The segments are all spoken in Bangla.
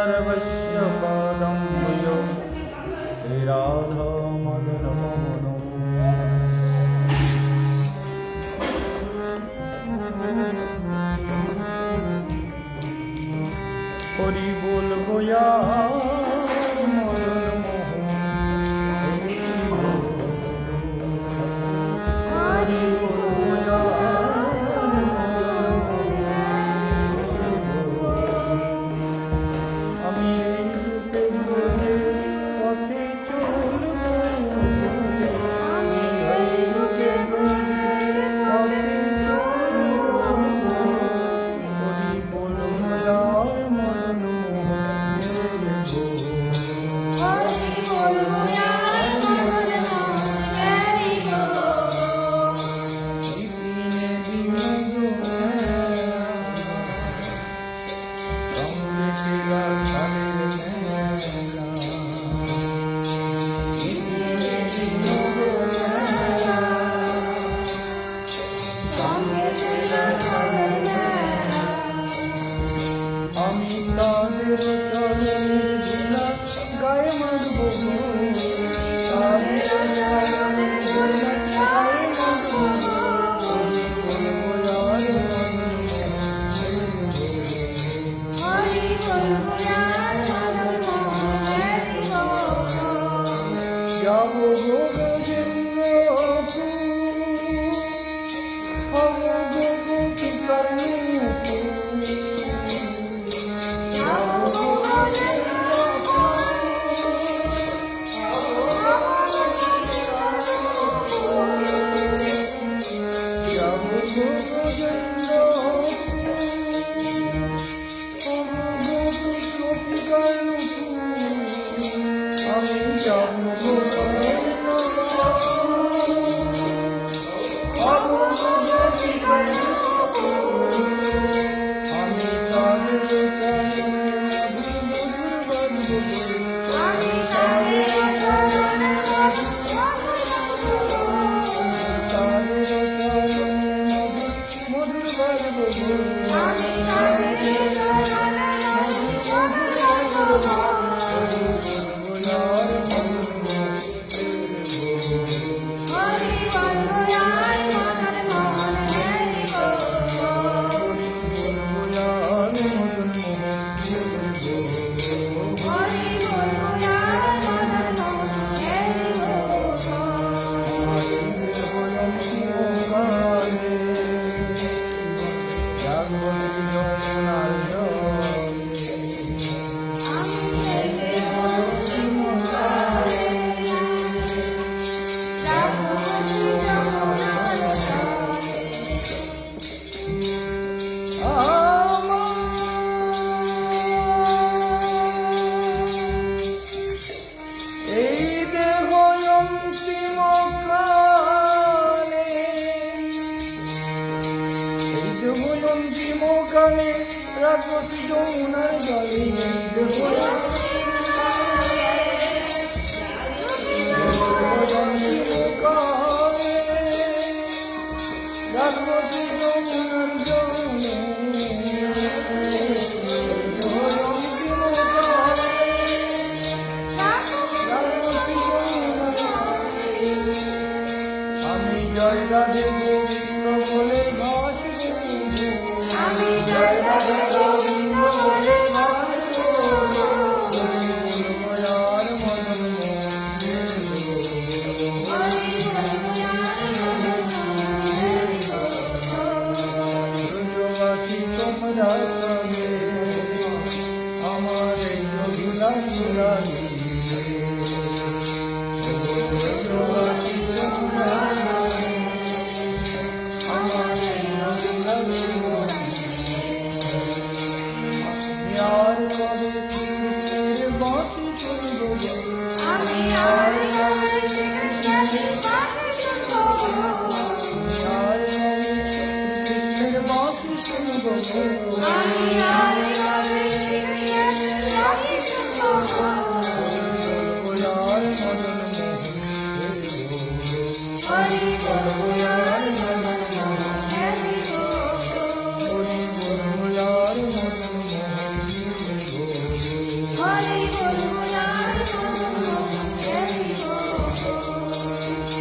सर्वस्य पादं भुज श्री राधा मदन मोहन हरि बोल गोया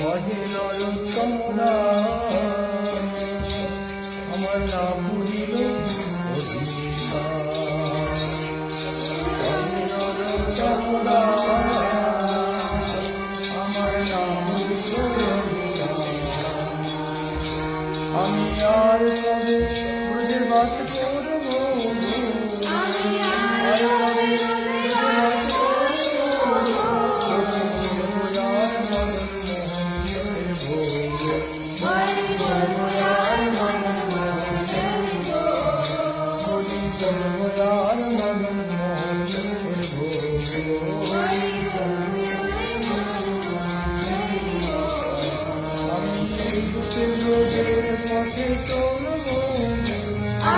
কহে নরোত্তম দাস, আমার না ভুলিল অধিকার। কহে নরোত্তম দাস, আমার না ভুলিল অধিকার। আমি আর কবে ব্রজের বাস করব, পথে চলব,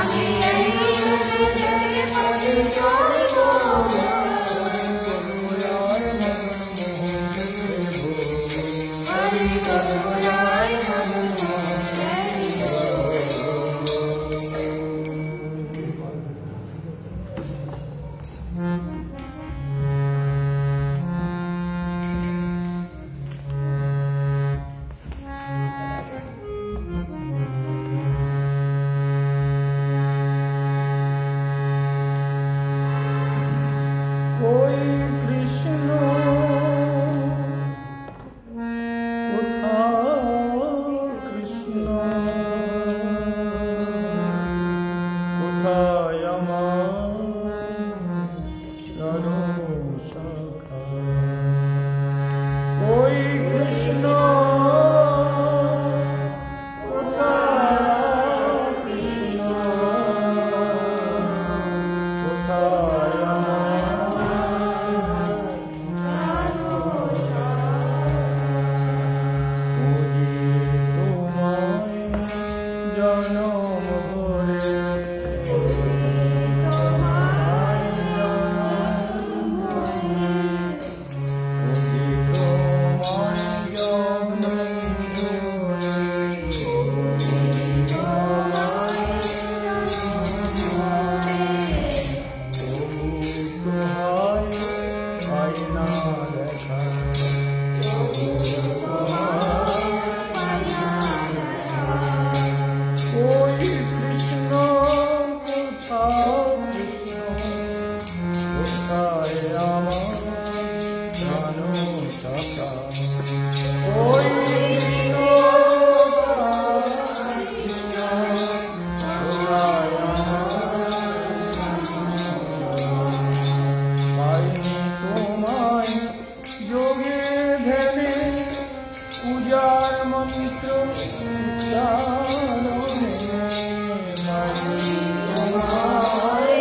আমি এই লোকের পথে চলব, আর মনমোহনের ভোগ। হরি বলব আর মনমোহনের ওই কৃষ্ণ কোথাও কৃষ্ণ, কোথায় আমার চরণ শাখা। ওই কৃষ্ণ কোথায় কৃষ্ণ, কোথায় জনম ভরে তোমায় জনম ভরে, তোমায় জনম ভরে, তবু তোমায় পাই না দেখা। ওই কৃষ্ণ কোথাও কৃষ্ণ, কোথায় আমার প্রাণ সখা। ওই কৃষ্ণ কোথায় কৃষ্ণ, কোথায় আমার পাইনি তোমায় যোগে ধ্যানে, পূজার মন্ত্র উচ্চারণে। মাঝি তোমায়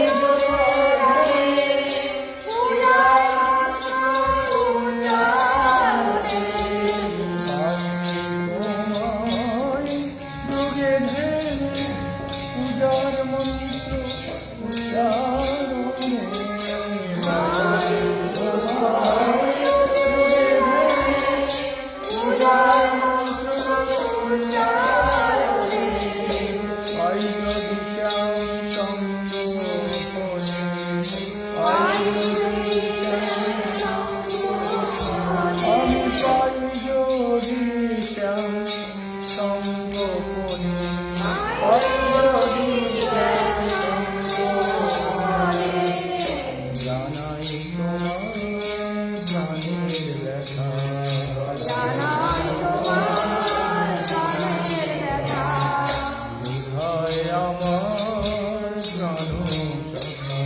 যোগে ধ্যানে, পূজার মন্ত্র উচ্চারণে। মাঝি তোমায় যোগে ধ্যানে, পূজার মন্ত্র উচ্চারণে। পাই যদি চাও সঙ্গ ফলে, পাই যদি চাও আমি পাই যদি চাও সঙ্গ ফলে, পাই যদি চাও সঙ্গ ফলে। জানাই তোমার প্রাণের ব্যথা, কোথায় আমার প্রাণ সখা।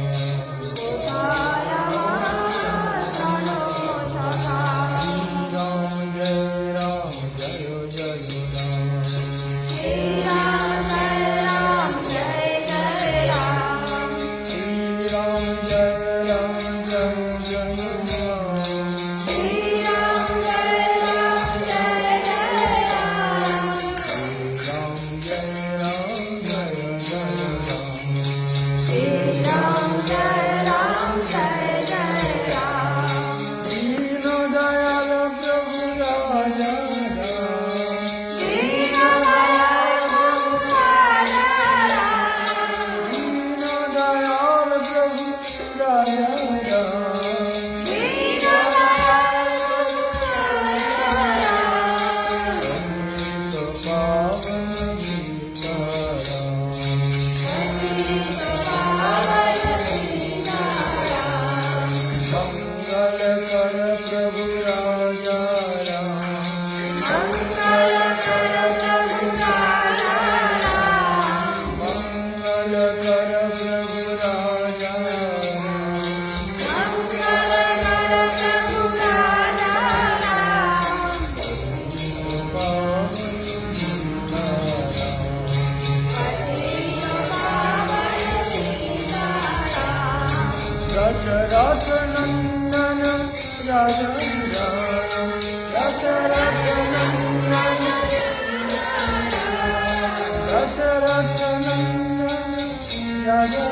রাম জয় রাম, জয় জয় রাম। শ্রীরাম জয় রাম, জয় জয় রাম। শ্রীরাম জয় রাম, জয় জয় রাম। দীন দয়াল প্রভু রাজা রাম, দীন দয়াল প্রভু রাজা রাম। दशरथ नंदन राजा राम दशरथ नंदन दशरथ नंदन राजा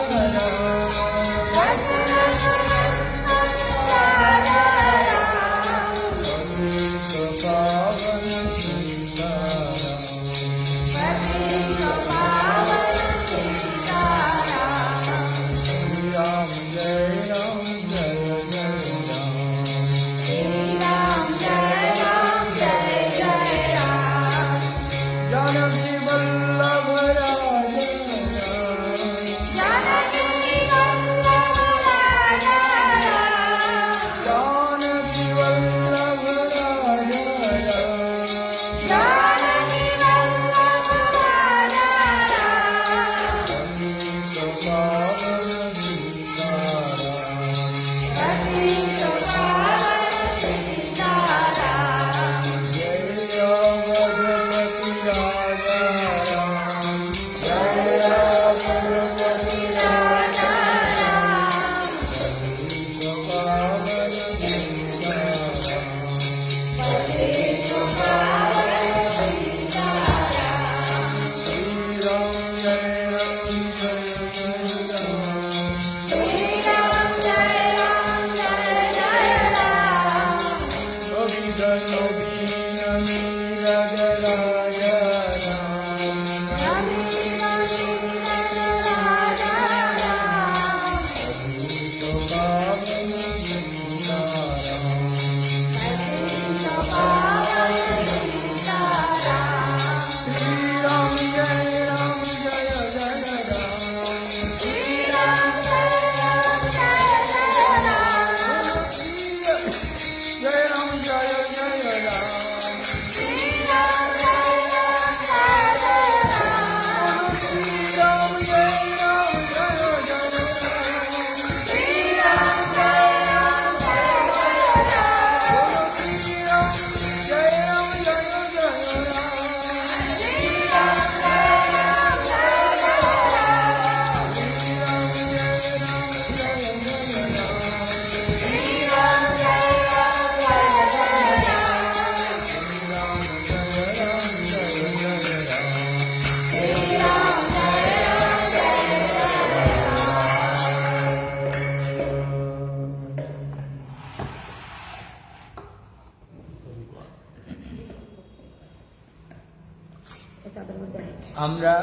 আমরা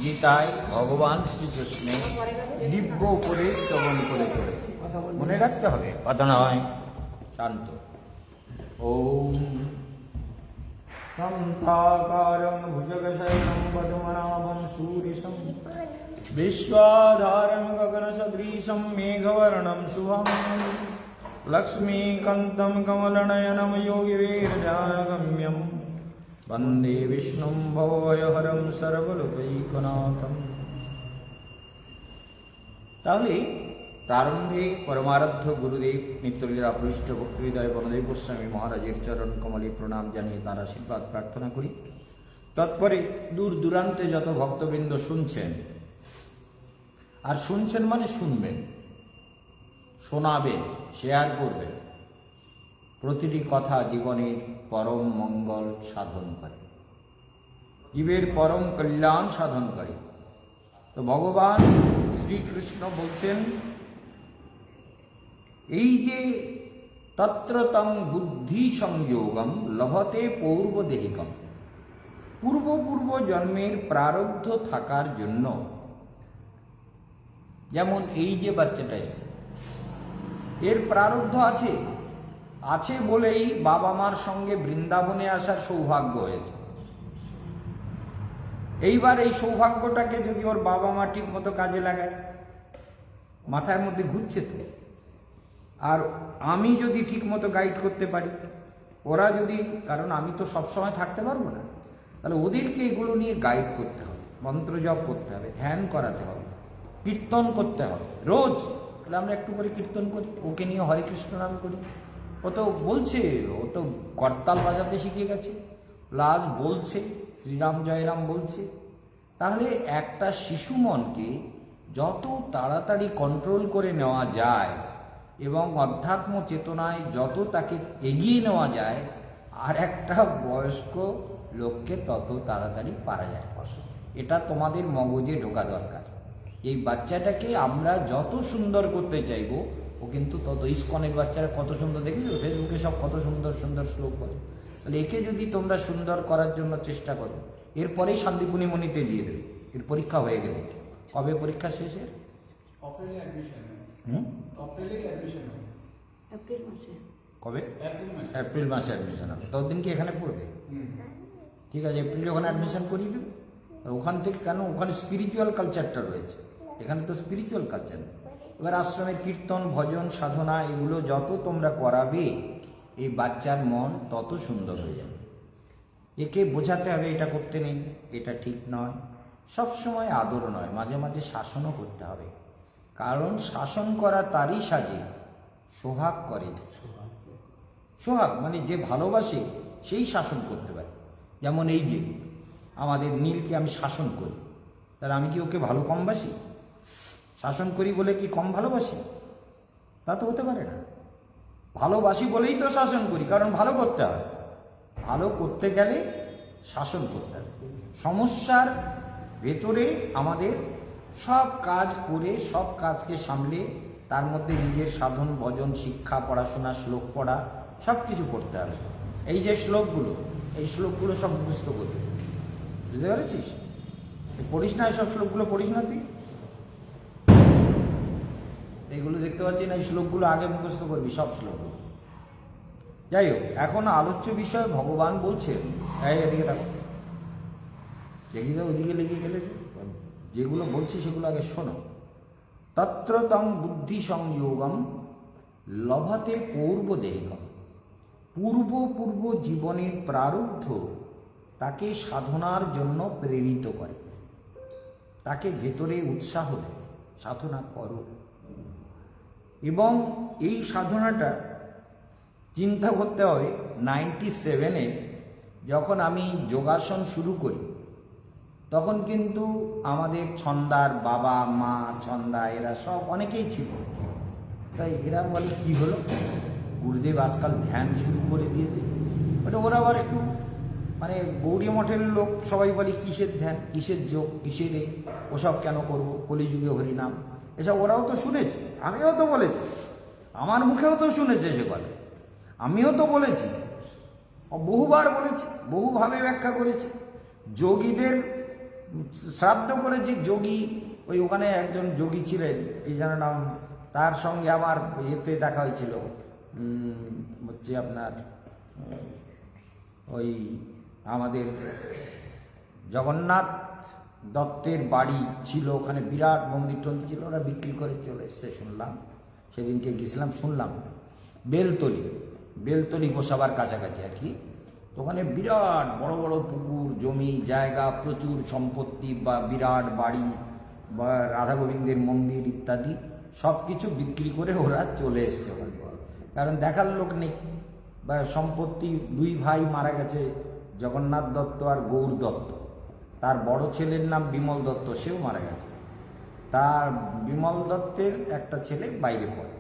গীতায় ভগবান শ্রীকৃষ্ণের দিব্য উপদেশ শ্রবণ করে চলেছি। মনে রাখতে হবে, কথা নয়, শান্ত। ওম শান্তাকারং ভুজগশয়नं পদ্মনাভং সুরেশম विश्वाधारं गगनसदृशं मेघवर्णं शुभं लक्ष्मीकान्तं कमलनयनं योगिवेरजागम्यं वन्दे विष्णुं भवभयहरं सर्वलोकैकनाथं। তাহলে প্রারম্ভে পরমারাধ্য গুরুদেব নিত্যলীলা পৃষ্ঠ ভক্তিবিদয় বনদেব গোস্বামী মহারাজের চরণ কমলে প্রণাম জানিয়ে তার আশীর্বাদ প্রার্থনা করি। তৎপরে দূর দূরান্তে যত ভক্তবৃন্দ শুনছেন, আর শুনছেন মানে শুনবেন, শোনাবেন, শেয়ার করবেন, প্রতিটি কথা জীবনের পরম মঙ্গল সাধন করে, জীবের পরম কল্যাণ সাধন করে। তো ভগবান শ্রীকৃষ্ণ বলছেন, এই যে তত্রতং বুদ্ধি সংযোগম লভতে পূর্বদেহিকম, পূর্ব জন্মের প্রারব্ধ থাকার জন্য, যেমন এই যে বাচ্চাটা এসছে, এর প্রারব্ধ আছে বলেই বাবা মার সঙ্গে বৃন্দাবনে আসার সৌভাগ্য হয়েছে। এইবার এই সৌভাগ্যটাকে যদি ওর বাবা মা ঠিক মতো কাজে লাগায়, মাথার মধ্যে ঘুরছে তো, আর আমি যদি ঠিক মতো গাইড করতে পারি, ওরা যদি, কারণ আমি তো সবসময় থাকতে পারবো না, তাহলে ওদেরকে এগুলো নিয়ে গাইড করতে হবে, মন্ত্র জপ করতে হবে, ধ্যান করাতে হবে, কীর্তন করতে হবে রোজ। তাহলে আমরা একটু করে কীর্তন করি, ওকে নিয়ে হরে কৃষ্ণ নাম করি। ও তো বলছে, ও তো করতাল বাজাতে শিখে গেছে, প্লাস বলছে শ্রীরাম জয়রাম বলছে। তাহলে একটা শিশু মনকে যত তাড়াতাড়ি কন্ট্রোল করে নেওয়া যায় এবং অধ্যাত্ম চেতনায় যত তাকে এগিয়ে নেওয়া যায়, আর একটা বয়স্ক লোককে তত তাড়াতাড়ি পারা যায়। এটা তোমাদের মগজে ঢোকা দরকার। এই বাচ্চাটাকে আমরা যত সুন্দর করতে চাইবো, ও কিন্তু তত। ইস্কনের বাচ্চারা কত সুন্দর, দেখেছো ফেসবুকে সব কত সুন্দর সুন্দর শ্লোক করে। তাহলে একে যদি তোমরা সুন্দর করার জন্য চেষ্টা করো, এরপরেই শান্তিপুনি মণিতে দিয়ে দেবে। এর পরীক্ষা হয়ে গেলে, কবে পরীক্ষা শেষের? অপ্রিলে অ্যাডমিশন। অপ্রিলে অ্যাডমিশন হবে। এপ্রিল মাসে। কবে? এপ্রিল মাসে। এপ্রিল মাসে অ্যাডমিশন হবে। ততদিন কি এখানে পড়বে? ঠিক আছে, এপ্রিলে ওখানে অ্যাডমিশন করিয়ে দেবে। ওখান থেকে কেন, ওখানে স্পিরিচুয়াল কালচারটা রয়েছে, এখানে তো স্পিরিচুয়াল কালচার নেই। এবার আশ্রমের কীর্তন, ভজন, সাধনা এগুলো যত তোমরা করাবে, এই বাচ্চার মন তত সুন্দর হয়ে যাবে। একে বোঝাতে হবে এটা করতে নেই, এটা ঠিক নয়। সব সময় আদর নয়, মাঝে মাঝে শাসনও করতে হবে। কারণ শাসন করা তারই সাজে, সোহাগ করে। সোহাগ মানে যে ভালোবাসে সেই শাসন করতে পারে। যেমন এই যে আমাদের নীলকে আমি শাসন করি, তাহলে আমি কি ওকে ভালো কম বাসি? শাসন করি বলে কি কম ভালোবাসি? তা তো হতে পারে না। ভালোবাসি বলেই তো শাসন করি, কারণ ভালো করতে হবে। ভালো করতে গেলে শাসন করতে হবে। সমস্যার ভেতরে আমাদের সব কাজ করে, সব কাজকে সামলে, তার মধ্যে নিজের সাধন, ভজন, শিক্ষা, পড়াশোনা, শ্লোক পড়া সব কিছু করতে হবে। এই যে শ্লোকগুলো, এই শ্লোকগুলো সব মুখস্থ করতে, বুঝতে পেরেছিস? পড়িস না এসব শ্লোকগুলো, পড়িস না তুই? এইগুলো দেখতে পাচ্ছি না, এই শ্লোকগুলো আগে মুখস্থ করবি, সব শ্লোকগুলো। যাই হোক, এখন আলোচ্য বিষয় ভগবান বলছেন, এই এদিকে দেখো, দেখি তো ওইদিকে লেগে গেলে, যেগুলো বলছি সেগুলো আগে শোনো। তত্র তং বুদ্ধি সংযোগম লভতে পূর্বদেহিকম। পূর্ব জীবনের প্রারব্ধ তাকে সাধনার জন্য প্রেরিত করে, তাকে ভেতরে উৎসাহ দেয়, সাধনা করো। এবং এই সাধনাটা চিন্তা করতে হবে 97-এ যখন আমি যোগাসন শুরু করি, তখন কিন্তু আমাদের ছন্দার বাবা মা, ছন্দা এরা সব অনেকেই ছিল। তাই এরা বলে কি হলো, গুরুদেব আজকাল ধ্যান শুরু করে দিয়েছে। ওরা আবার একটু মানে গৌরী মঠের লোক সবাই বলে কিসের ধ্যান, কিসের যোগ, কিসের ওসব কেন করব, কলিযুগে হরিনাম, এসব ওরাও তো শুনেছে, আমিও তো বলেছি, আমার মুখেও তো শুনেছে সে বলে, আমিও তো বলেছি, বহুবার বলেছি, বহুভাবে ব্যাখ্যা করেছি। যোগীদের শ্রাদ্ধ করেছি। যোগী, ওই ওখানে একজন যোগী ছিলেন, এই যেন নাম, তার সঙ্গে আমার এতে দেখা হয়েছিল, হচ্ছে আপনার ওই আমাদের জগন্নাথ দত্তের বাড়ি ছিল, ওখানে বিরাট মন্দির টন্দির ছিল, ওরা বিক্রি করে চলে এসছে শুনলাম, সেদিনকে গেছিলাম শুনলাম। বেলতলি গোসাবার কাছাকাছি আর কি। ওখানে বিরাট বড় বড় পুকুর, জমি জায়গা, প্রচুর সম্পত্তি, বা বিরাট বাড়ি, বা রাধা গোবিন্দের মন্দির ইত্যাদি সব কিছু বিক্রি করে ওরা চলে এসছে ওখানে। কারণ দেখার লোক নেই, বা সম্পত্তি, দুই ভাই মারা গেছে, জগন্নাথ দত্ত আর গৌর দত্ত। তার বড় ছেলের নাম বিমল দত্ত, সেও মারা গেছে। তার বিমল দত্তের একটা ছেলে বাইরে পড়ে।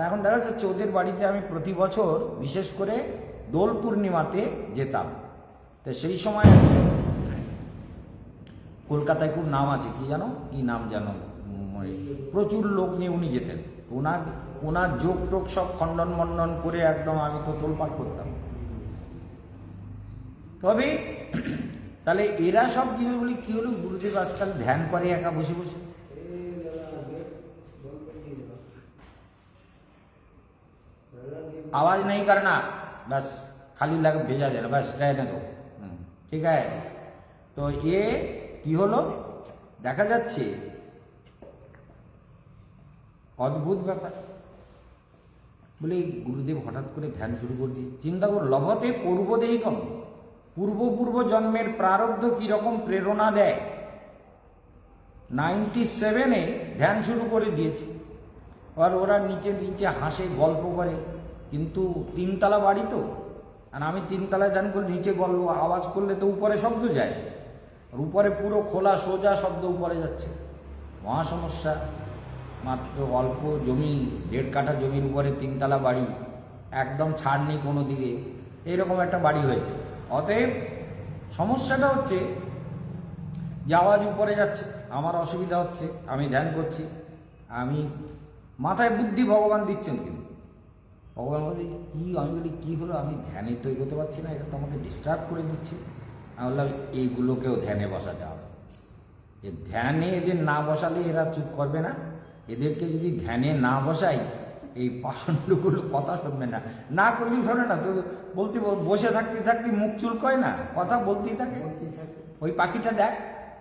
এখন দেখা যাচ্ছে ওদের বাড়িতে আমি প্রতি বছর বিশেষ করে দোল পূর্ণিমাতে যেতাম। তো সেই সময় কলকাতায় খুব নাম আছে, কি জানো, কি নাম জানো, প্রচুর লোক নিয়ে উনি যেতেন। ওনার যোগ টোগ সব খণ্ডন মণ্ডন করে একদম আমি তো তোলপাড় করতাম। তবে তাহলে এরা সব কি বলি, কি হলো, গুরুদেব আজকাল ধ্যান করে একা বসে বসে। आवाज नहीं करना, बस खाली लग भेजा देना, बस रहने दो, ठीक है। তো এ কি হলো, দেখা যাচ্ছে অদ্ভুত ব্যাপার। বলে গুরুদেব হঠাৎ করে ধ্যান শুরু করে দিয়ে, চিন্তা কর, লভতে পূর্বদেহিকম, পূর্ব জন্মের প্রারব্ধ কিরকম প্রেরণা দেয়। 97-এ ধ্যান শুরু করে দিয়েছে। আর ওরা নিচে নিচে হাসে, গল্প করে, কিন্তু 3তলা বাড়ি তো, আর আমি 3তলায় ধ্যান করে নিচে গল্প আওয়াজ করলে তো উপরে শব্দ যায়, আর উপরে পুরো খোলা সোজা শব্দ উপরে যাচ্ছে, মহা সমস্যা। মাত্র অল্প জমি, 1.5 কাঠা জমির উপরে 3তলা বাড়ি, একদম ছাড় নেই কোনো দিকে, এইরকম একটা বাড়ি হয়েছে। অতএব সমস্যাটা হচ্ছে যে আওয়াজ উপরে যাচ্ছে, আমার অসুবিধা হচ্ছে, আমি ধ্যান করছি, আমি মাথায় বুদ্ধি ভগবান দিচ্ছেন, কিন্তু ভগবান বলছে কী, আমি বলি কী হলো, আমি ধ্যানে তো এগোতে পারছি না, এটা তো আমাকে ডিস্টার্ব করে দিচ্ছে। আমি বললাম এইগুলোকেও ধ্যানে বসাতে হবে। যে ধ্যানে এদের না বসালে এরা চুপ করবে না, এদেরকে যদি ধ্যানে না বসাই এই পাষণ্ডগুলো কথা শুনবে না, না করলেই শোনে না তো, বলতে বসে থাকতে থাকতে মুখ চুলকয় না, কথা বলতেই থাকে। ওই পাখিটা দেখ,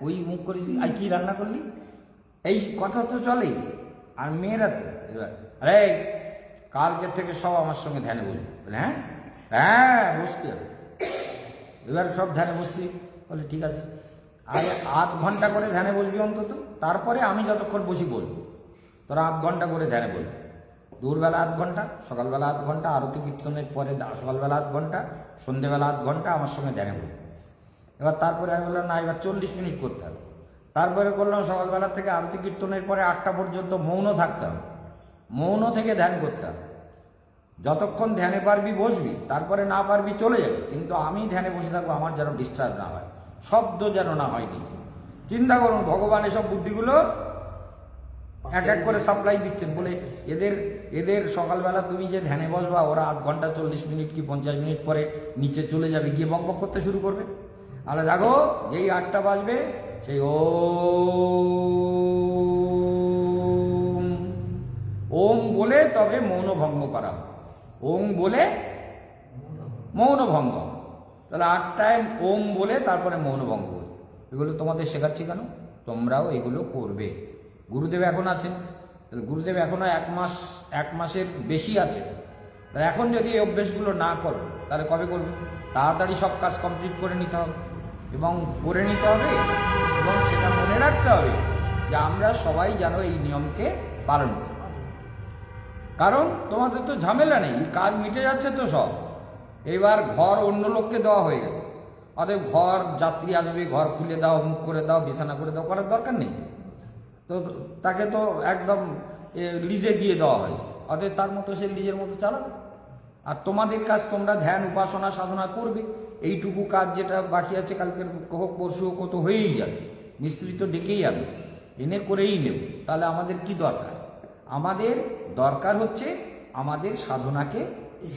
ওই মুখ করে আজ কি রান্না করলি, এই কথা তো চলেই। আর মেয়েরা তো এবার আরে কালকে থেকে সব আমার সঙ্গে ধ্যানে বসবি। হ্যাঁ হ্যাঁ বসতে হবে, এবার সব ধ্যানে বসছি। বলে ঠিক আছে, আরে 8 ঘন্টা করে ধ্যানে বসবি অন্তত, তারপরে আমি যতক্ষণ বসি বলবো, তোরা 8 ঘন্টা করে ধ্যানে বলবি। দুপুরবেলা 8 ঘন্টা, সকালবেলা 8 ঘন্টা, আরতি কীর্তনের পরে সকালবেলা 8 ঘন্টা, সন্ধ্যেবেলা 8 ঘন্টা আমার সঙ্গে ধ্যানে বলবি। এবার তারপরে আমি বললাম না, এবার 40 মিনিট করতে হবে। তারপরে করলাম সকালবেলা থেকে আরতি কীর্তনের পরে 8টা পর্যন্ত মৌন থাকতে হবে, মৌন থেকে ধ্যান করতে হবে। যতক্ষণ ধ্যানে পারবি বসবি, তারপরে না পারবি চলে যাবে, কিন্তু আমি ধ্যানে বসে থাকবো, আমার যেন ডিস্টার্ব না হয়, শব্দ যেন না হয় নিজে। চিন্তা করুন, ভগবান এসব বুদ্ধিগুলো এক এক করে সাপ্লাই দিচ্ছেন। বলে এদের সকালবেলা তুমি যে ধ্যানে বসবা, ওরা 8 ঘন্টা 40 মিনিট কি 50 মিনিট পরে নিচে চলে যাবে, গিয়ে বক বক করতে শুরু করবে। আরে দেখো, যেই 8টা বাজবে সেই ওম বলে তবে মৌন ভঙ্গ করা হবে। ওম বলে মৌন ভঙ্গ, তাহলে 8টায় ওম বলে তারপরে মৌন ভঙ্গ করবে। এগুলো তোমাদের শেখাচ্ছি কেন, তোমরাও এগুলো করবে। গুরুদেব এখন আছেন, গুরুদেব এখনো 1 মাসের বেশি আছে। তাহলে এখন যদি এই অভ্যেসগুলো না করো, তাহলে কবে করবে? তাড়াতাড়ি সব কাজ কমপ্লিট করে নিতে হবে, এবং করে নিতে হবে, এবং সেটা মনে রাখতে হবে যে আমরা সবাই যেন এই নিয়মকে পালন করি। কারণ তোমাদের তো ঝামেলা নেই, কাজ মিটে যাচ্ছে তো সব। এবার ঘর অন্য লোককে দেওয়া হয়ে গেছে, অতএব ঘর যাত্রী আসবে, ঘর খুলে দাও, মুখ করে দাও, বিছানা করে দাও, করার দরকার নেই তো। তাকে তো একদম লিজে দিয়ে দেওয়া হয়, অতএব তার মতো সে লিজের মতো চালাবে। আর তোমাদের কাজ, তোমরা ধ্যান উপাসনা সাধনা করবে, এইটুকু কাজ যেটা বাকি আছে কালকের হোক পরশু হোক তো হয়েই যাবে। মিস্ত্রি তো ডেকেই যাবে, এনে করেই নেব। তাহলে আমাদের কি দরকার? আমাদের দরকার হচ্ছে আমাদের সাধনাকে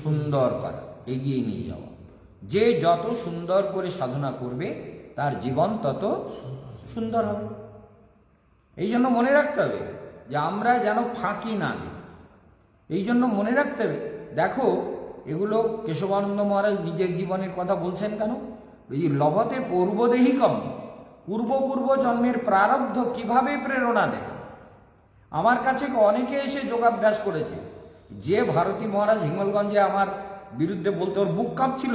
সুন্দর করা, এগিয়ে নিয়ে যাওয়া। যে যত সুন্দর করে সাধনা করবে তার জীবন তত সুন্দর হবে। এই জন্য মনে রাখতে হবে যে আমরা যেন ফাঁকি না দিই, এই জন্য মনে রাখতে হবে। দেখো, এগুলো কেশবানন্দ মহারাজ নিজের জীবনের কথা বলছেন কেন? এই লভতে পূর্বদেহিকম, পূর্ব জন্মের প্রারব্ধ কিভাবে প্রেরণা দেয়। আমার কাছে অনেকে এসে যোগাভ্যাস করেছে, যে ভারতী মহারাজ হিঙ্গলগঞ্জে আমার বিরুদ্ধে বলতে ওর বুক কাঁপছিল,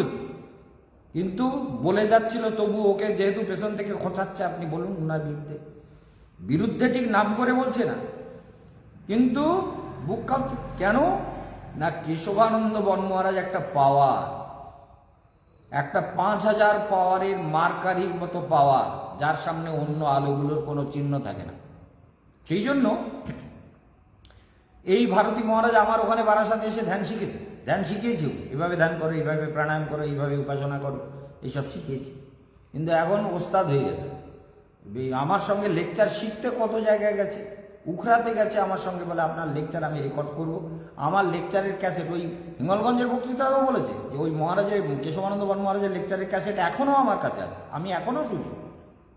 কিন্তু বলে যাচ্ছিল, তবু ওকে যেহেতু পেছন থেকে খোঁচাচ্ছে, আপনি বলুন ওনার বিরুদ্ধে ঠিক নাম করে বলছে না, কিন্তু বুক কাঁপছে কেন? না, কেশবানন্দ বন মহারাজ একটা পাওয়ার, একটা 5000 পাওয়ারের মার্কারির মতো পাওয়ার, যার সামনে অন্য আলোগুলোর কোনো চিহ্ন থাকে না। সেই জন্য এই ভারতী মহারাজ আমার ওখানে বারাসাতে এসে ধ্যান শিখেছে, ধ্যান শিখিয়েছি, এভাবে ধ্যান করো, এইভাবে প্রাণায়াম করো, এইভাবে উপাসনা করো, এইসব শিখিয়েছি। কিন্তু এখন ওস্তাদ হয়ে গেছে, আমার সঙ্গে লেকচার শিখতে কত জায়গায় গেছে, উখড়াতে গেছে আমার সঙ্গে, বলে আপনার লেকচার আমি রেকর্ড করব। আমার লেকচারের ক্যাসেট, ওই হিঙ্গলগঞ্জের বক্তৃতাও বলেছে যে ওই মহারাজের, কেশবানন্দ বন মহারাজের লেকচারের ক্যাসেট এখনও আমার কাছে আছে, আমি এখনও শুনি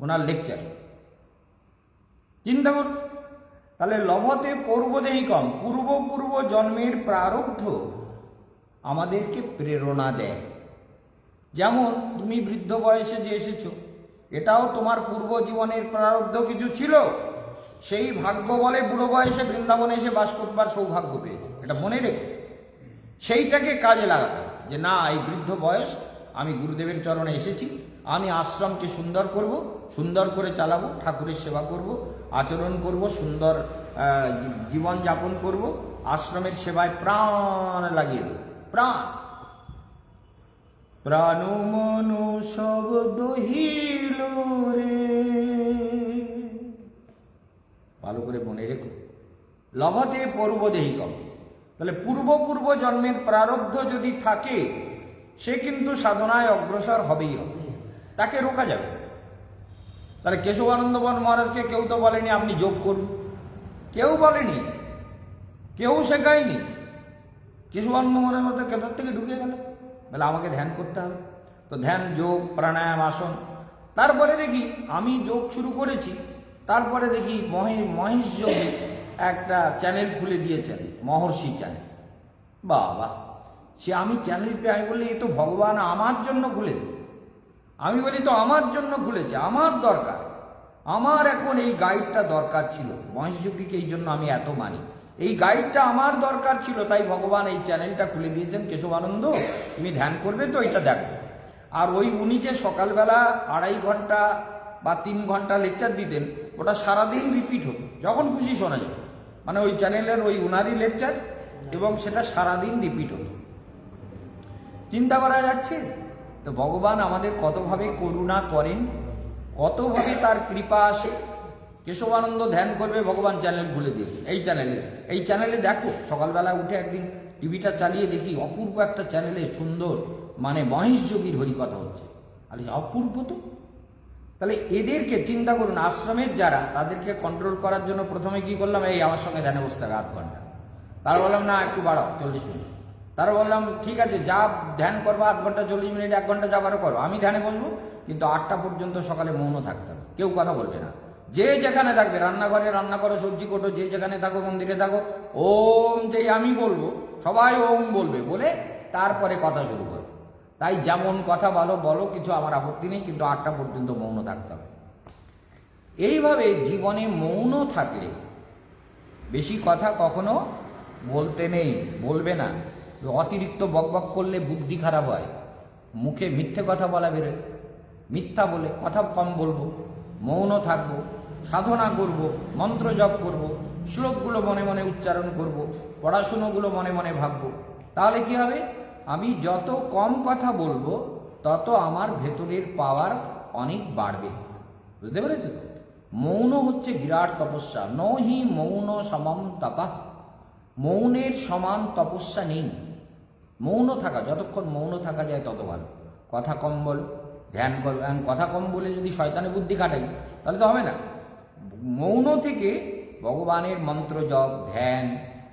ওনার লেকচার। চিন্তা করুন, তাহলে লভতে পূর্বদেহিকম, পূর্ব জন্মের প্রারব্ধ আমাদেরকে প্রেরণা দেয়। যেমন তুমি বৃদ্ধ বয়সে যে এসেছো, এটাও তোমার পূর্ব জীবনের প্রারব্ধ কিছু ছিল, সেই ভাগ্য বলে বুড়ো বয়সে বৃন্দাবনে এসে বাস করবার সৌভাগ্য পেয়েছে। এটা মনে রেখে সেইটাকে কাজে লাগাতে, যে না, এই বৃদ্ধ বয়স আমি গুরুদেবের চরণে এসেছি, আমি আশ্রমকে সুন্দর করব, সুন্দর করে চালাবো, ঠাকুরের সেবা করব, আচরণ করব, সুন্দর জীবন যাপন করব, আশ্রমের সেবায় প্রাণ লাগিয়ে দেব। প্রাণ মনু সব দহিল রে, ভালো করে মনে রেখো। লভতে পূর্বদেহিকম, তাহলে পূর্ব পূর্ব জন্মের প্রারব্ধ যদি থাকে সে কিন্তু সাধনায় অগ্রসর হবেই হবে, তাকে রোকা যাবে না। তাহলে কেশবানন্দ মহারাজকে কেউ তো বলেনি আপনি যোগ করুন, কেউ বলেনি, কেউ শেখায়নি। কেশবানন্দ মহারাজ মতো কেদার থেকে ঢুকে গেল, বলে আমাকে ধ্যান করতে হবে। তো ধ্যান, যোগ, প্রাণায়াম, আসন। তারপরে দেখি আমি যোগ শুরু করেছি, তারপরে দেখি মহেশ যোগী একটা চ্যানেল খুলে দিয়েছেন, মহর্ষি চ্যানেল। বাবা, সে আমি চ্যানেল পেয়ে বললে এ তো ভগবান আমার জন্য খুলেছে। আমি বলি তো আমার জন্য খুলেছে, আমার দরকার, আমার এখন এই গাইডটা দরকার ছিল। মহেশ যোগীকে এই জন্য আমি এত মানি, এই গাইডটা আমার দরকার ছিল, তাই ভগবান এই চ্যানেলটা খুলে দিয়েছেন। কেশবানন্দ তুমি ধ্যান করবে তো এটা দেখো। আর ওই উনি যে সকালবেলা 2.5 ঘন্টা বা 3 ঘন্টা লেকচার দিতেন, ওটা সারাদিন রিপিট হতো, যখন খুশি শোনা যেত। মানে ওই চ্যানেলের ওই উনারই লেকচার, এবং সেটা সারাদিন রিপিট হতো। চিন্তা করা যাচ্ছে তো ভগবান আমাদের কতভাবে করুণা করেন, কতভাবে তার কৃপা আসে। কেশবানন্দ ধ্যান করবে, ভগবান চ্যানেল খুলে দিয়ে, এই চ্যানেলে দেখো। সকালবেলা উঠে একদিন টিভিটা চালিয়ে দেখি, অপূর্ব একটা চ্যানেলে সুন্দর মানে মহেশ যোগীর হরিকথা হচ্ছে। আর অপূর্ব তো। তাহলে এদেরকে চিন্তা করুন, আশ্রমের যারা, তাদেরকে কন্ট্রোল করার জন্য প্রথমে কি করলাম, এই আমার সঙ্গে ধ্যানে বসতে হবে 8 ঘন্টা। তারা বললাম না একটু বাড়াও 40 মিনিট। তারা বললাম ঠিক আছে, যা ধ্যান করবো 8 ঘন্টা 40 মিনিট 1 ঘন্টা যাবারও করো, আমি ধ্যানে বসবো, কিন্তু 8টা পর্যন্ত সকালে মৌন থাকতে হবে, কেউ কথা বলবে না। যে যেখানে থাকবে, রান্নাঘরে রান্না করো, সবজি কোটো, যে যেখানে থাকো, মন্দিরে থাকো, ওম যেই আমি বলবো সবাই ওম বলবে, বলে তারপরে কথা শুরু করো। তাই যেমন কথা বলো, কিছু আমার আপত্তি নেই, কিন্তু 8টা পর্যন্ত মৌন থাকতে হবে। এইভাবে জীবনে মৌন থাকলে, বেশি কথা কখনো বলতে নেই, বলবে না। অতিরিক্ত বকবক করলে বুদ্ধি খারাপ হয়, মুখে মিথ্যে কথা বলা বেরোয়, মিথ্যা বলে কথা কম বলবো, মৌন থাকবো, সাধনা করব, মন্ত্র জপ করব, শ্লোকগুলো মনে মনে উচ্চারণ করব, পড়াশুনোগুলো মনে মনে ভাববো। তাহলে কি হবে, আমি যত কম কথা বলবো তত আমার ভেতরের পাওয়ার অনেক বাড়বে। বুঝতে পেরেছো তো? মৌন হচ্ছে বিরাট তপস্যা। নহি মৌন সমম তপঃ, মৌনের সমান তপস্যা নেই। মৌন থাকা, যতক্ষণ মৌন থাকা যায় তত ভালো। কথা কম বলো, ধ্যান করো। কথা কম বলে যদি শয়তানের বুদ্ধি কাটাই তাহলে তো হবে না। মৌন থেকে ভগবানের মন্ত্র জপ, ধ্যান,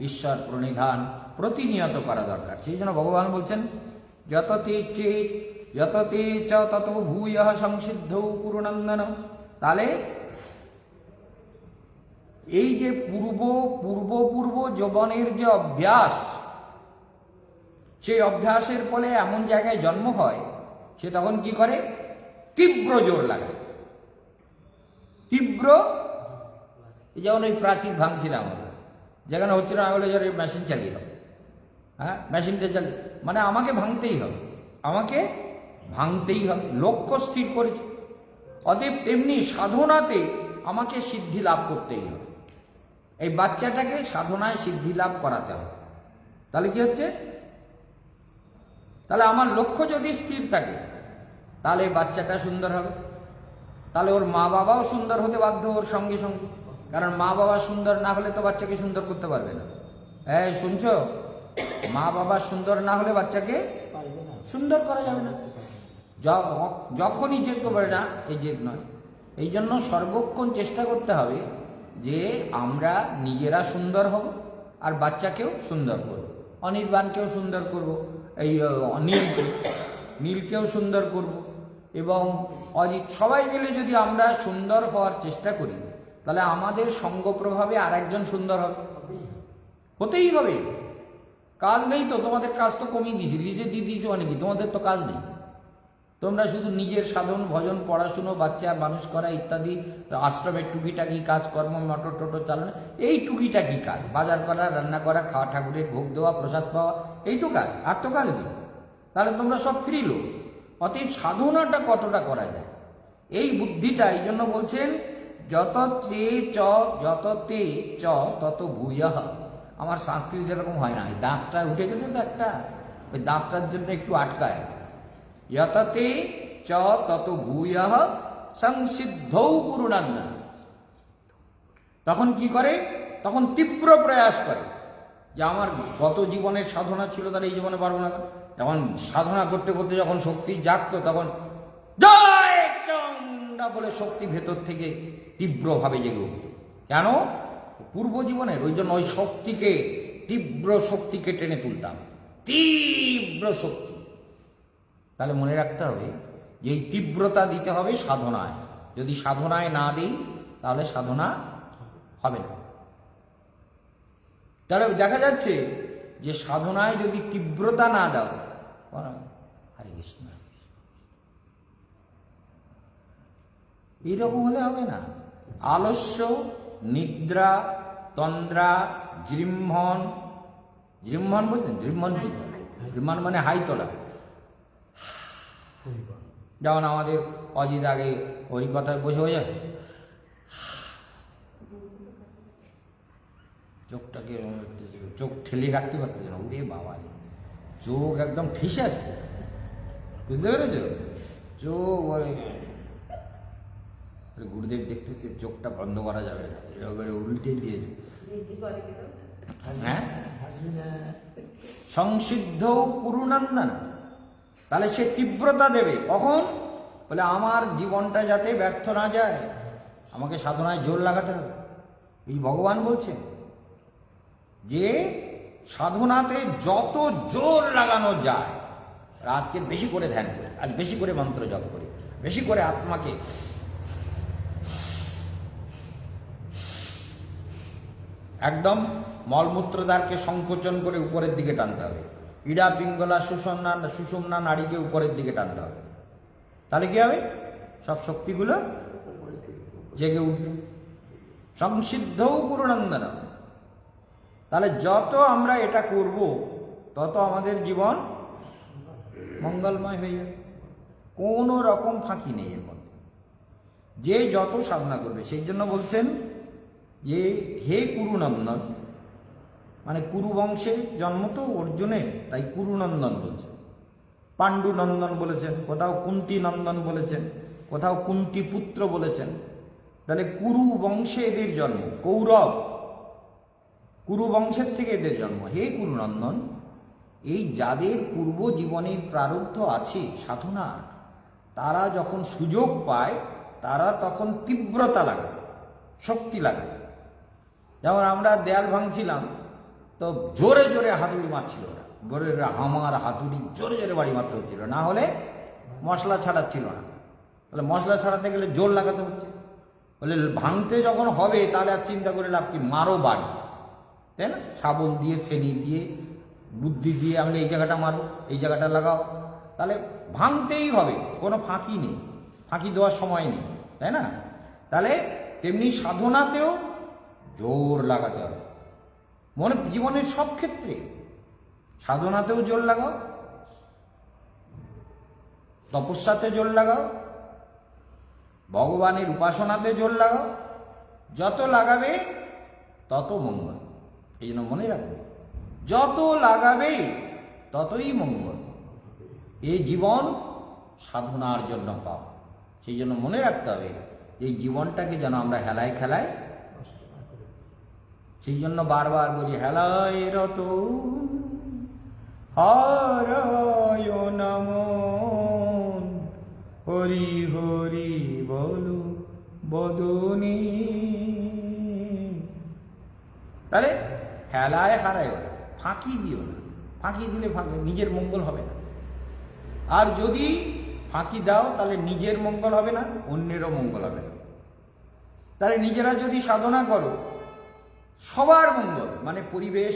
ঈশ্বর প্রণিধান প্রতিনিয়ত করা দরকার। সেই জন্য ভগবান বলছেন যততে চেত যততে চ তত ভূয় সংসিদ্ধ কুরুনন্দন। তাহলে এই যে পূর্ব যৌবনের যে অভ্যাস, সেই অভ্যাসের ফলে এমন জায়গায় জন্ম হয়, সে তখন কি করে, তীব্র জোর লাগায়। তীব্র, যেমন ওই প্রাচীর ভাঙছিলাম, যেখানে হচ্ছিল না বলে যার মেশিন চালিয়ে হবে, হ্যাঁ মেশিনটা চালিয়ে, মানে আমাকে ভাঙতেই হবে, আমাকে ভাঙতেই হবে, লক্ষ্য স্থির করেছে। অতএব তেমনি সাধনাতে আমাকে সিদ্ধি লাভ করতেই হবে। এই বাচ্চাটাকে সাধনায় সিদ্ধি লাভ করাতে হবে। তাহলে কি হচ্ছে, তাহলে আমার লক্ষ্য যদি স্থির থাকে তাহলে বাচ্চাটা সুন্দর হবে, তাহলে ওর মা বাবাও সুন্দর হতে বাধ্য ওর সঙ্গে সঙ্গে। কারণ মা বাবা সুন্দর না হলে তো বাচ্চাকে সুন্দর করতে পারবে না। এই শুনছো, মা বাবা সুন্দর না হলে বাচ্চাকে সুন্দর করা যাবে না। যখনই জেদ করবে না, এই জেদ নয়। এই জন্য সর্বক্ষণ চেষ্টা করতে হবে যে আমরা নিজেরা সুন্দর হব আর বাচ্চাকেও সুন্দর করব, অনির্বাণকেও সুন্দর করব, এই নীলকেও সুন্দর করব, এবং অজিত, সবাই মিলে যদি আমরা সুন্দর হওয়ার চেষ্টা করি তাহলে আমাদের সঙ্গ প্রভাবে আর একজন সুন্দর হবে, হতেই হবে। কাজ নেই তো, তোমাদের কাজ তো কমিয়ে দিয়েছি, লিজে দিয়ে দিয়েছি অনেকে, তোমাদের তো কাজ নেই। তোমরা শুধু নিজের সাধন ভজন, পড়াশুনো, বাচ্চা মানুষ করা ইত্যাদি, আশ্রমের টুকিটাকি কাজকর্ম, মোটর টোটো চালানো, এই টুকিটাকি কাজ, বাজার করা, রান্না করা, খাওয়া, ঠাকুরের ভোগ দেওয়া, প্রসাদ পাওয়া, এই তো কাজ, আর তো কাজ নেই। তাহলে তোমরা সব ফ্রি লোক। অতএব সাধনাটা কতটা করা যায়, এই বুদ্ধিটা, এই জন্য বলছেন যততে চ তত ভূয়ঃ। আমার সংস্কৃত এরকম হয় না, এই দাঁতটা উঠে গেছে তো একটা, ওই দাঁতটার জন্য একটু আটকায়। যততে চ তত ভূয়ঃ সংসিদ্ধৌ কুরুনন্দন। তখন কি করে? তখন তীব্র প্রয়াস করে যে আমার গত জীবনের সাধনা ছিল, তাহলে এই জীবনে পারবো না। যখন সাধনা করতে করতে যখন শক্তি জাগতো, তখন জয় চণ্ডা বলে শক্তি ভেতর থেকে তীব্রভাবে জেগে উঠত। কেন? পূর্ব জীবনের ওই জন্য ওই শক্তিকে, তীব্র শক্তিকে টেনে তুলতাম, তীব্র শক্তি। তাহলে মনে রাখতে হবে যে এই তীব্রতা দিতে হবে সাধনায়। যদি সাধনায় না দিই তাহলে সাধনা হবে না। তাহলে দেখা যাচ্ছে যে সাধনায় যদি তীব্রতা না দাও, হরে কৃষ্ণ, এইরকম হলে হবে না। আলস্য, নিদ্রা, তন্দ্রা, জৃম্ভন, জৃম্ভন বলছেন? জৃম্ভন কি? জৃম্ভন মানে হাই তোলা। যেমন আমাদের অজিত আগে ওই কথায় বসে হয়ে যায়, চোখটাকে চোখ ঠেলে রাখতে পারতেছে না, ওরে বাবা, চোখ একদম ঠেসে আসছে, বুঝতে পেরেছ? চোখ গুরুদেব দেখতেছে চোখটা বন্ধ করা যাবে না, এবারে উল্টে দিয়ে, হ্যাঁ, সংসিদ্ধ কুরুনন্দন। তাহলে সে তীব্রতা দেবে কখন? বলে আমার জীবনটা যাতে ব্যর্থ না যায়, আমাকে সাধনায় জোর লাগাতে হবে। এই ভগবান বলছেন যে সাধনাতে যত জোর লাগানো যায়, আজকে বেশি করে ধ্যান করে, আজ বেশি করে মন্ত্র জপ করি, বেশি করে আত্মাকে একদম মলমূত্রদ্বারকে সংকোচন করে উপরের দিকে টানতে হবে, ইড়া পিঙ্গলা সুষুম্না নাড়িকে উপরের দিকে টানতে হবে। তাহলে কি হবে? সব শক্তিগুলো জেগে উঠবে। সংসিদ্ধও পুরনন্দন। তাহলে যত আমরা এটা করব তত আমাদের জীবন মঙ্গলময় হয়ে যাবে, কোনো রকম ফাঁকি নেই এর মধ্যে। যে যত সাধনা করবে, সেই জন্য বলছেন যে হে কুরুনন্দন, মানে কুরু বংশে জন্ম তো অর্জুনের, তাই কুরুনন্দন বলছেন। পাণ্ডু নন্দন বলেছেন, কোথাও কুন্তি নন্দন বলেছেন, কোথাও কুন্তি পুত্র বলেছেন। তাহলে কুরু বংশে এদের জন্ম, কৌরব কুরু বংশের থেকে এদের জন্ম। হে কুরুনন্দন, এই যাদের পূর্ব জীবনের প্রারব্ধ আছে সাধনার, তারা যখন সুযোগ পায় তারা তখন তীব্রতা লাগে, শক্তি লাগে। যেমন আমরা দেয়াল ভাঙছিলাম, তো জোরে জোরে হাতুড়ি মারছিল ওরা, গোরের হামার হাতুড়ি জোরে জোরে বাড়ি মারতে হচ্ছিল, না হলে মশলা ছাড়াচ্ছিল না। তাহলে মশলা ছাড়াতে গেলে জোর লাগাতে হচ্ছে। বলে ভাঙতে যখন হবে তাহলে আর চিন্তা করে লাভ কি, মারো বাড়ি, তাই না? শাবল দিয়ে, শ্রেণী দিয়ে, বুদ্ধি দিয়ে, আমি এই জায়গাটা মারো, এই জায়গাটা লাগাও, তাহলে ভাঙতেই হবে, কোনো ফাঁকি নেই, ফাঁকি দেওয়ার সময় নেই, তাই না? তাহলে তেমনি সাধনাতেও জোর লাগাতে হবে, মনে জীবনের সব ক্ষেত্রে। সাধনাতেও জোর লাগাও, তপস্যাতে জোর লাগাও, ভগবানের উপাসনাতে জোর লাগাও। যত লাগাবে তত মঙ্গল। এই জন্য মনে রাখবে, যত লাগাবে ততই মঙ্গল। এই জীবন সাধনার জন্য পাওয়া, সেই জন্য মনে রাখতে হবে এই জীবনটাকে যেন আমরা হেলায় খেলায়, সেই জন্য বারবার বলি, হেলায় রত হরয় নমো, হরি হরি বলো বদনে। তাহলে হেলায় হারায়, ফাঁকি দিও না। ফাঁকি দিলে নিজের মঙ্গল হবে না। আর যদি ফাঁকি দাও তাহলে নিজের মঙ্গল হবে না, অন্যেরও মঙ্গল হবে না। তাহলে নিজেরা যদি সাধনা করো, সবার মঙ্গল, মানে পরিবেশ,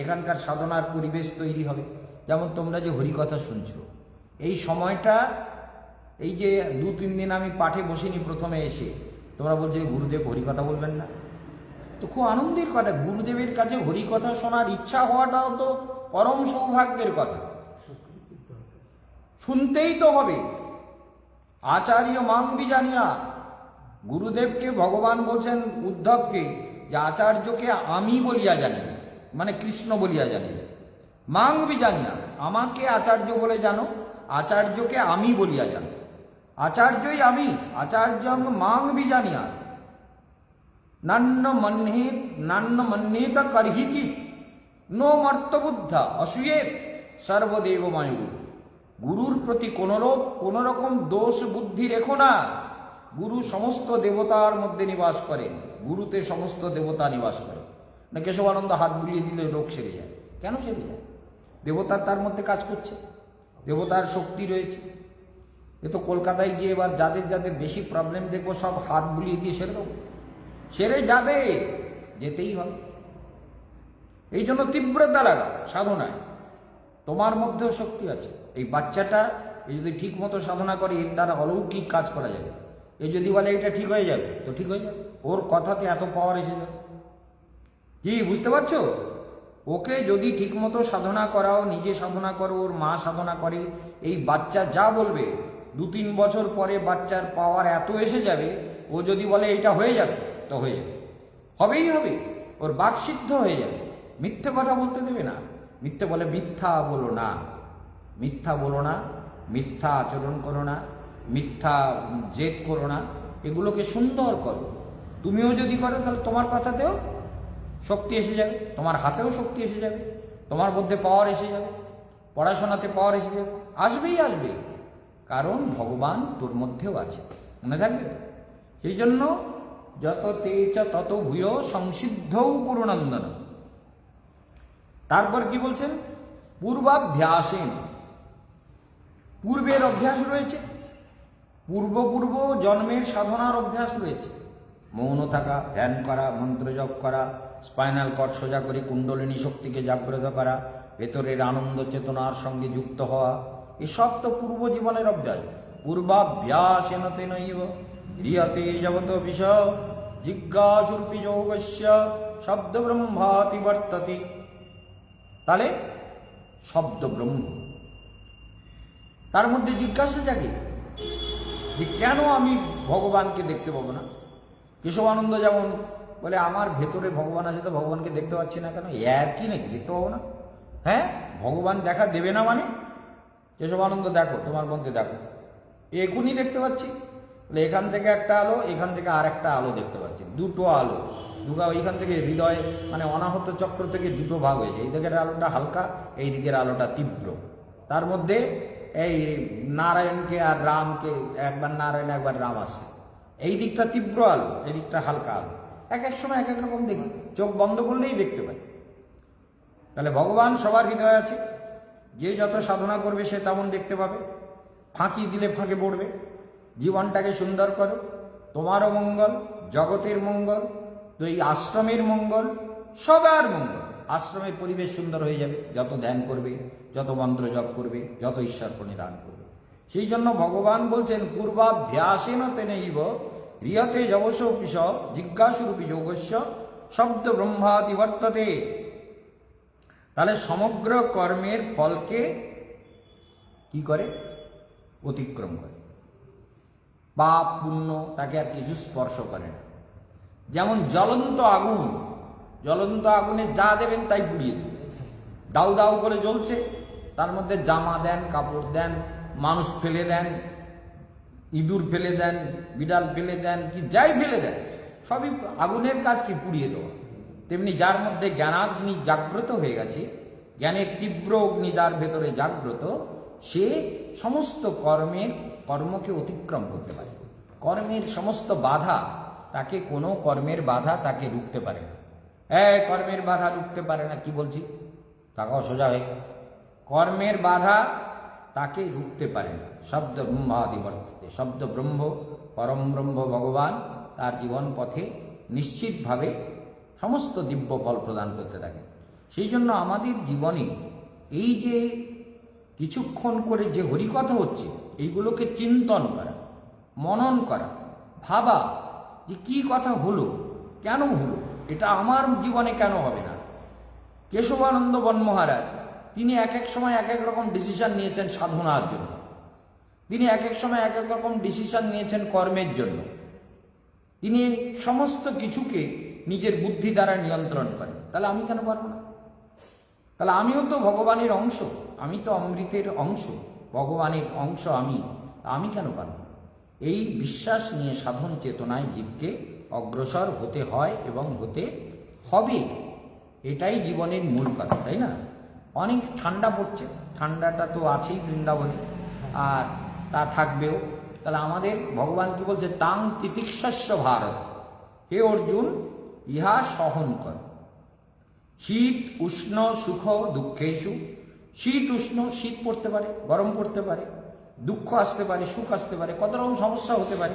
এখানকার সাধনার পরিবেশ তৈরি হবে। যেমন তোমরা যে হরিকথা শুনছো, এই সময়টা, এই যে 2-3 দিন আমি পাঠে বসিনি, প্রথমে এসে তোমরা বলছো গুরুদেব হরিকথা বলবেন না, তো খুব আনন্দের কথা। গুরুদেবের কাছে হরিকথা শোনার ইচ্ছা হওয়াটাও তো পরম সৌভাগ্যের কথা, শুনতেই তো হবে। আচার্য মাং বিজানিয়া, গুরুদেবকে ভগবান বলছেন উদ্ধবকে যে আচার্যকে আমি বলিয়া জানি, মানে কৃষ্ণ বলিয়া জানি। মাং বিজানিয়া, আমাকে আচার্য বলে জানো, আচার্যকে আমি বলিয়া জানো। আচার্যই আমি, আচার্যং মাং বিজানিয়া। নান্য মন্যেত করহিচিত নো মর্তবুদ্ধা অসূয়েত সর্বদেবময় গুরু। গুরুর প্রতি কোন রকম দোষ বুদ্ধি রেখো না। গুরু সমস্ত দেবতার মধ্যে নিবাস করেন, গুরুতে সমস্ত দেবতা নিবাস করে। না কেশবানন্দ হাত বুলিয়ে দিলে রোগ সেরে যায়। কেন সেরে যায়? দেবতার তার মধ্যে কাজ করছে, দেবতার শক্তি রয়েছে। এ তো কলকাতায় গিয়ে এবার যাদের যাদের বেশি প্রবলেম দেখবো সব হাত বুলিয়ে দিয়ে সেরে দেবো, সেরে যাবে, যেতেই হবে। এই জন্য তীব্রতা লাগা সাধনায়। তোমার মধ্যেও শক্তি আছে। এই বাচ্চাটা যদি ঠিক মতো সাধনা করে এর দ্বারা অলৌকিক কাজ করা যাবে। এ যদি বলে এটা ঠিক হয়ে যাবে, তো ঠিক হয়ে যাবে। ওর কথাতে এত পাওয়ার এসে যাবে। কি বুঝতে পারছো? ওকে যদি ঠিক মতো সাধনা করাও, নিজে সাধনা করো, ওর মা সাধনা করে, এই বাচ্চা যা বলবে 2-3 বছর পরে বাচ্চার পাওয়ার এত এসে যাবে, ও যদি বলে এটা হয়ে যাবে তো হয়ে যাবে, হবেই হবে। ওর বাকসিদ্ধ হয়ে যাবে। মিথ্যে কথা বলতে দেবে না। মিথ্যে বলে মিথ্যা বলো না, মিথ্যা বলো না, মিথ্যা আচরণ করো না, মিথ্যা জেদ করো না। এগুলোকে সুন্দর করো। তুমিও যদি করো তাহলে তোমার কথাতেও শক্তি এসে যাবে, তোমার হাতেও শক্তি এসে যাবে, তোমার মধ্যে পাওয়ার এসে যাবে, পড়াশোনাতে পাওয়ার এসে যাবে। আসবেই আসবে, কারণ ভগবান তোর মধ্যেও আছে। মনে থাকবে তো? সেই জন্য যত তেজ তত ভূয় সংসিদ্ধৌ পুরনন্দন। তারপর কি বলছেন? পূর্বাভ্যাসেন, পূর্বের অভ্যাস রয়েছে, পূর্ব জন্মের সাধনার অভ্যাস রয়েছে। মৌন থাকা, ধ্যান করা, মন্ত্র জপ করা, স্পাইনাল কর্ড সোজা করে কুণ্ডলিনী শক্তিকে জাগ্রত করা, ভেতরের আনন্দ চেতনার সঙ্গে যুক্ত হওয়া, এসব তো পূর্ব জীবনের অভ্যাস। পূর্বাভ্যাসেন তেনৈব রিয়তে জগত বিষ জিজ্ঞাসুরপি যোগস্য শব্দ ব্রহ্মাতি বর্ততে। তাহলে শব্দ ব্রহ্ম, তার মধ্যে জিজ্ঞাসা জাগে যে কেন আমি ভগবানকে দেখতে পাবো না? কেশবানন্দ যেমন বলে আমার ভেতরে ভগবান আছে, তো ভগবানকে দেখতে পাচ্ছি না কেন? কি নাকি দেখতে পাবো না? হ্যাঁ, ভগবান দেখা দেবে না মানে? কেশবানন্দ দেখো, তোমার মধ্যে দেখো, এখনই দেখতে পাচ্ছি। বলে এখান থেকে একটা আলো, এখান থেকে আর একটা আলো দেখতে পাচ্ছি, দুটো আলো। এইখান থেকে হৃদয় মানে অনাহত চক্র থেকে দুটো ভাগ হয়ে যায়। এই দিকের আলোটা হালকা, এই দিকের আলোটা তীব্র। তার মধ্যে এই নারায়ণকে আর রামকে, একবার নারায়ণ একবার রাম আসছে। এই দিকটা তীব্র আলো, এই দিকটা হালকা আলো। এক এক সময় এক এক রকম দেখি, চোখ বন্ধ করলেই দেখতে পাই। তাহলে ভগবান সবার হৃদয় আছে। যে যত সাধনা করবে সে তেমন দেখতে পাবে। ফাঁকি দিলে ফাঁকে পড়বে। জীবনটাকে সুন্দর করো, তোমারও মঙ্গল, জগতের মঙ্গল, তো এই আশ্রমের মঙ্গল, সবার মঙ্গল। আশ্রমের পরিবেশ সুন্দর হয়ে যাবে যত ধ্যান করবে, যত মন্ত্র জপ করবে, যত ঈশ্বর প্রণিধান করবে। সেই জন্য ভগবান বলছেন পূর্বাভ্যাসেন তেনৈব রিয়তে যবস পিশ জিজ্ঞাসুরূপী যোগস্য শব্দ ব্রহ্মাতি বর্ততে। তাহলে সমগ্র কর্মের ফলকে কি করে? অতিক্রম করে। পাপ পুণ্য তাকে আর কিছু স্পর্শ করে না। যেমন জ্বলন্ত আগুন, জ্বলন্ত আগুনে যা দেবেন তাই পুড়িয়ে দেবে। দাউ দাউ করে জ্বলছে, তার মধ্যে জামা দেন, কাপড় দেন, মানুষ ফেলে দেন, ইঁদুর ফেলে দেন, বিড়াল ফেলে দেন, কি যাই ফেলে দেন, সবই আগুনের কাজ কি পুড়িয়ে দেওয়া। তেমনি যার মধ্যে জ্ঞানাগ্নি জাগ্রত হয়ে গেছে, জ্ঞানের তীব্র অগ্নি যার ভেতরে জাগ্রত, সে সমস্ত কর্মকে অতিক্রম করতে পারে। কর্মের সমস্ত বাধা তাকে, কোনো কর্মের বাধা তাকে রুখতে পারে না। কর্মের বাধা রুখতে পারে না, কি বলছি? তাকাও সোজা হয়ে। কর্মের বাধা তাকে রুখতে পারে না। শব্দ ব্রহ্মাদি বর্ততে, শব্দ ব্রহ্ম, পরম ব্রহ্ম ভগবান তার জীবন পথে নিশ্চিতভাবে সমস্ত দিব্য ফল প্রদান করতে থাকে। সেই জন্য আমাদের জীবনে এই যে কিছুক্ষণ করে যে হরিকথা হচ্ছে, এইগুলোকে চিন্তন করা, মনন করা, ভাবা যে কি কথা হলো, কেন হলো, এটা আমার জীবনে কেন হবে না। কেশবানন্দ বন মহারাজ তিনি এক এক সময় এক এক রকম ডিসিশন নিয়েছেন সাধনার জন্য, তিনি এক এক সময় এক এক রকম ডিসিশন নিয়েছেন কর্মের জন্য। তিনি সমস্ত কিছুকে নিজের বুদ্ধি দ্বারা নিয়ন্ত্রণ করেন। তাহলে আমি কেন পারবো না? তাহলে আমিও তো ভগবানের অংশ, আমি তো অমৃতের অংশ, ভগবানের অংশ আমি কেন পারবো? এই বিশ্বাস নিয়ে সাধন চেতনায় জীবকে অগ্রসর হতে হয় এবং হতে হবে। এটাই জীবনের মূল কথা, তাই না? অনেক ঠান্ডা পড়ছে, ঠান্ডাটা তো আছেই বৃন্দাবনে, আর তা থাকবেও। তাহলে আমাদের ভগবান কি বলছে? তাং তিতিক্ষস্য ভারত, হে অর্জুন ইহা সহন কর। শীত উষ্ণ সুখ দুঃখেষু, শীত উষ্ণ, শীত পড়তে পারে, গরম পড়তে পারে, দুঃখ আসতে পারে, সুখ আসতে পারে, কত রকম সমস্যা হতে পারে,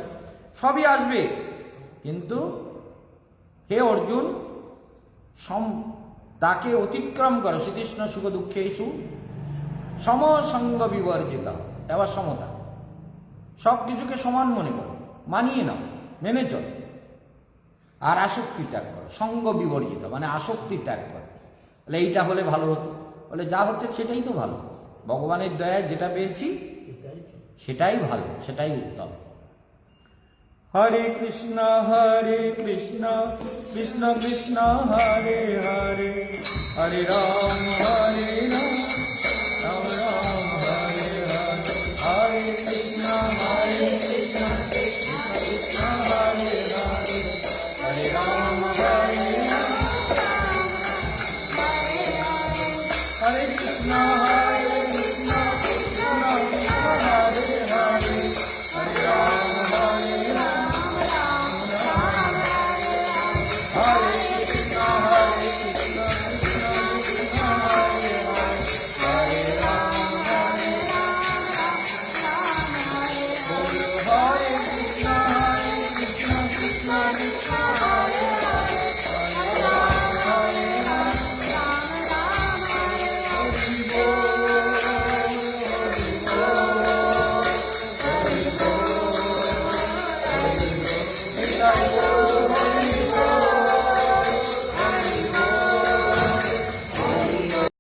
সবই আসবে। কিন্তু হে অর্জুন তাকে অতিক্রম করো। শীতৃষ্ণ সুখ দুঃখেষু সমসঙ্গ বিবর্জিত, এবার সমতা, সব কিছুকে সমান মনে করো, মানিয়ে নাও, মেনে চলো। আর আসক্তি ত্যাগ করো, সঙ্গ বিবর্জিত মানে আসক্তি ত্যাগ করো। তাহলে এইটা হলে ভালো হতো। বলে যা হচ্ছে সেটাই তো ভালো, ভগবানের দয়ায় যেটা পেয়েছি সেটাই ভালো, সেটাই উত্তম। হরে কৃষ্ণ কৃষ্ণ কৃষ্ণ হরে হরে, হরে রাম রাম রাম হরে হরে, হরে কৃষ্ণ কৃষ্ণ কৃষ্ণ হরে হরে, হরে রাম হরে কৃষ্ণ